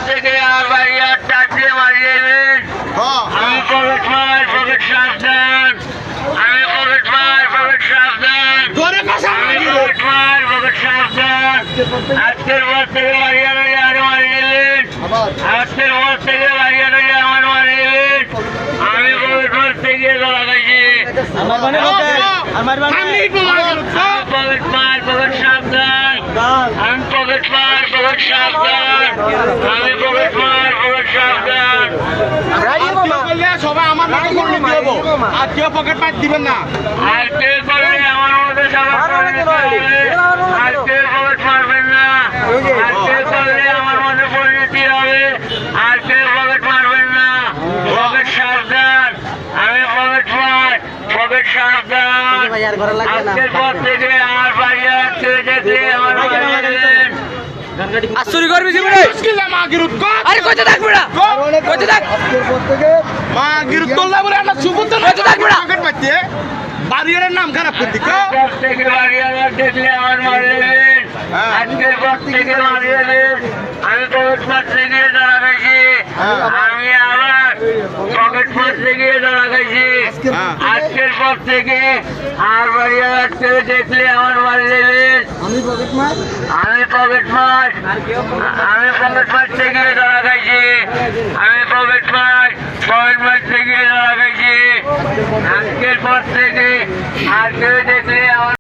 থেকে আর বাড়ি আর চারটে মারিয়ে দেবেন। আমি পকেট মার পকেট সাবধান, আমি পকেট মার পকেট সাবধান, আমি পকেট মার পকেট সাবধান। আজকের পর থেকে বাড়িয়ে রয়ে আর মারিয়ে দেবেন, আজকের পর থেকে বাড়িয়ে রয়ে আমার মারিয়ে দেবেন। আমি পকেট মারতে গিয়ে ধরা খাইছি, পকেট মার পকেট সাবধান, আমি পকেট মার পকেট সাবধান, আমি পকেট মার পকেট সাবধান। সবাই আমার মতো করলে কি হবো? আর কেউ পকেট মার দিবেন না। আর কেউ করলে আমার মতো সবাই করে নিতে হবে। আর কেউ পকেট মারবেন না, আর কেউ করলে আমার মতো পরিণতি হবে। আর কেউ পকেট মারবেন না, পকেট সাবধান, আমি পকেট মার পকেট সাবধান। আজকের পর থেকে আর বাড়ি আসতে দেখলে আমার মারবেন। আসুরি করবি জীবনে মা গিরুত আরে কইতে থাকবি না কইতে থাক মা গিরুত তোলা বলে একটা সুবুত না পকেট মারতে বাড়ির নাম খারাপ করে দিক আজকের থেকে বাড়ি আবার দেখলে আমার মারবেন। আজকের পর থেকে মারবেন। আমি পকেট মারতে গিয়ে ধরা খাইছি, আমি আবার পকেট মারতে গিয়ে ধরা খাইছি। আজকের পর থেকে আর বাড়ি আসতে দেখলে আমার মারবেন। আমি পকেট মার আমি পকেট মার, আমি পকেট মারতে গিয়ে ধরা খাইছি, আমি পকেট মারতে গিয়ে ধরা খাইছি। আজকের পর থেকে আর কেউ দেখলে আমার